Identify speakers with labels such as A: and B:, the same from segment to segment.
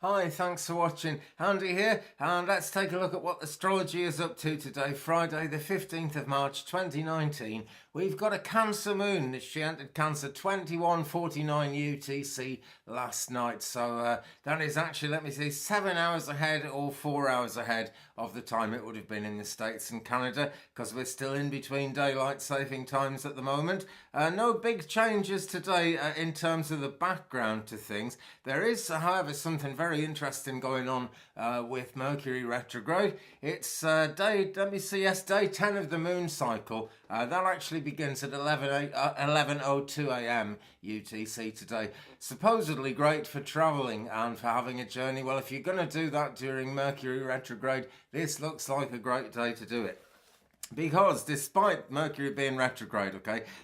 A: Hi, thanks for watching. Andy here, and let's take a look at what astrology is up to today, Friday the 15th of March 2019. We've got a Cancer moon. She entered Cancer 21:49 UTC last night, so that is actually, let me see, 7 hours ahead or 4 hours ahead of the time it would have been in the States and Canada, because we're still in between daylight saving times at the moment. No big changes today in terms of the background to things. There is, however, something very interesting going on with Mercury retrograde. It's day 10 of the moon cycle. That actually begins at 11:02 a.m. UTC today. Supposedly great for travelling and for having a journey. Well, if you're going to do that during Mercury retrograde, this looks like a great day to do it. Because despite Mercury being retrograde,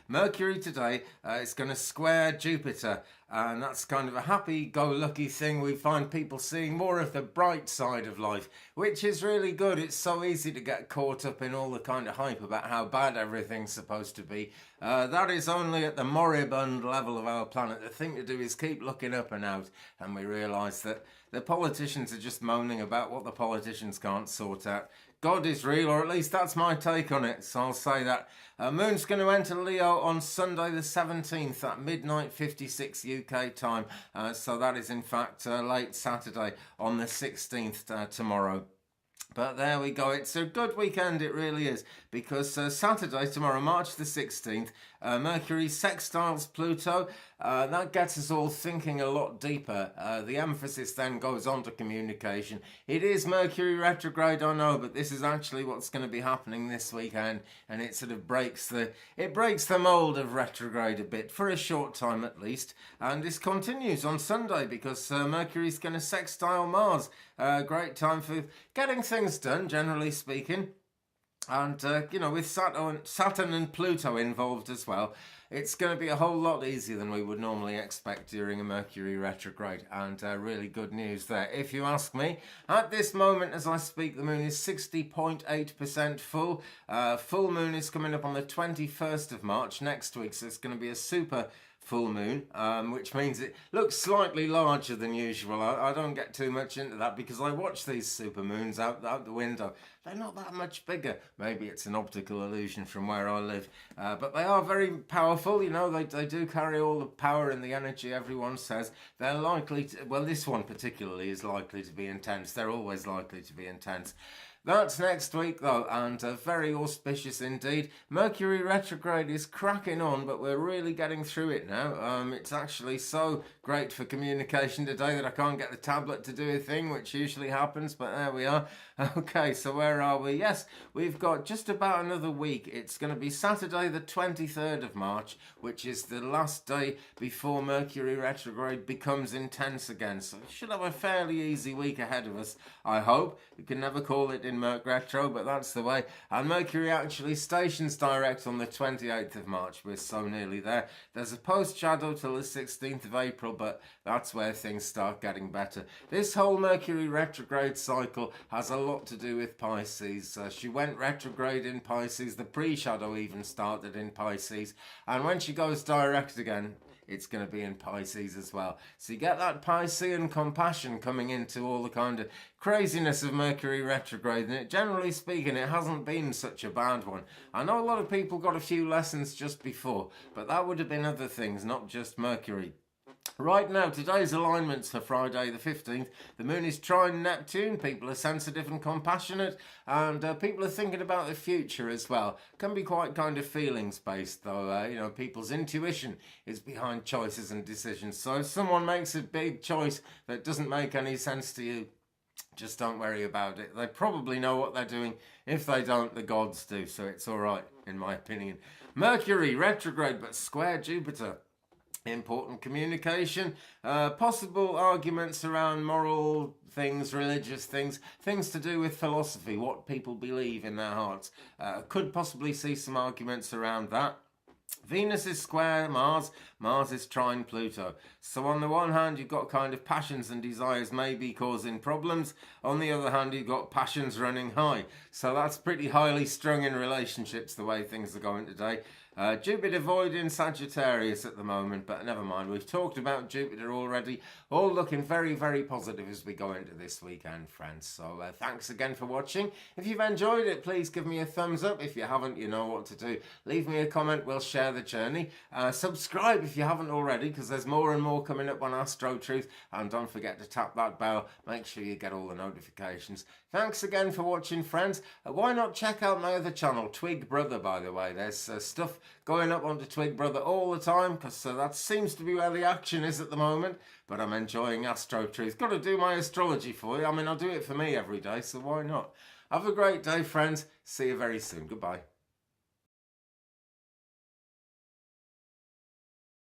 A: Mercury today is going to square Jupiter, and that's kind of a happy-go-lucky thing. We find people seeing more of the bright side of life, which is really good. It's so easy to get caught up in all the kind of hype about how bad everything's supposed to be. That is only at the moribund level of our planet. The thing to do is keep looking up and out, and we realise that the politicians are just moaning about what the politicians can't sort out. God is real, or at least that's my take on it, so I'll say that. Moon's going to enter Leo on Sunday the 17th at midnight 56 UK time, so that is in fact late Saturday on the 16th tomorrow. But there we go. It's a good weekend, it really is, because Saturday, tomorrow, March the 16th, Mercury sextiles Pluto. That gets us all thinking a lot deeper. The emphasis then goes on to communication. It is Mercury retrograde, I know, but this is actually what's going to be happening this weekend, and it sort of breaks the mold of retrograde a bit, for a short time at least. And this continues on Sunday because Mercury's going to sextile Mars. Great time for getting things done, generally speaking. And, with Saturn and Pluto involved as well, it's going to be a whole lot easier than we would normally expect during a Mercury retrograde. And really good news there, if you ask me. At this moment, as I speak, the moon is 60.8% full. Full moon is coming up on the 21st of March next week, so it's going to be a super full moon, which means it looks slightly larger than usual. I don't get too much into that because I watch these super moons out the window. They're not that much bigger. Maybe it's an optical illusion from where I live, but they are very powerful. They do carry all the power and the energy everyone says. They're likely to, well, this one particularly is likely to be intense. They're always likely to be intense. That's next week though, and very auspicious indeed. Mercury retrograde is cracking on, but we're really getting through it now. It's actually so great for communication today that I can't get the tablet to do a thing, which usually happens, but there we are. Okay, so where are we? Yes, we've got just about another week. It's going to be Saturday the 23rd of March, which is the last day before Mercury retrograde becomes intense again. So we should have a fairly easy week ahead of us, I hope. You can never call it in Merc Retro, but that's the way. And Mercury actually stations direct on the 28th of March. We're so nearly there. There's a post-shadow till the 16th of April, but that's where things start getting better. This whole Mercury retrograde cycle has a lot to do with Pisces. She went retrograde in Pisces. The pre-shadow even started in Pisces. And when she goes direct again, it's going to be in Pisces as well. So you get that Piscean compassion coming into all the kind of craziness of Mercury retrograde, and generally speaking, it hasn't been such a bad one. I know a lot of people got a few lessons just before, but that would have been other things, not just Mercury. Right now, today's alignments for Friday the 15th, the moon is trine Neptune. People are sensitive and compassionate, and people are thinking about the future as well. Can be quite kind of feelings based though. People's intuition is behind choices and decisions. So if someone makes a big choice that doesn't make any sense to you, just don't worry about it. They probably know what they're doing. If they don't, the gods do, so it's all right, in my opinion. Mercury retrograde, but square Jupiter. Important communication, possible arguments around moral things, religious things, things to do with philosophy, what people believe in their hearts. Could possibly see some arguments around that. Venus is square Mars. Mars is trine Pluto. So on the one hand, you've got kind of passions and desires maybe causing problems. On the other hand, you've got passions running high. So that's pretty highly strung in relationships, the way things are going today. Jupiter void in Sagittarius at the moment, but never mind. We've talked about Jupiter already. All looking very, very positive as we go into this weekend, friends. So thanks again for watching. If you've enjoyed it, please give me a thumbs up. If you haven't, you know what to do. Leave me a comment. We'll share the journey. Subscribe if you haven't already, because there's more and more coming up on Astro Truth. And don't forget to tap that bell. Make sure you get all the notifications. Thanks again for watching, friends. Why not check out my other channel, Twig Brother, by the way. There's stuff going up onto Twig Brother all the time, because that seems to be where the action is at the moment. But I'm enjoying Astro Truth. Got to do my astrology for you. I mean, I'll do it for me every day, so why not? Have a great day, friends. See you very soon. Goodbye.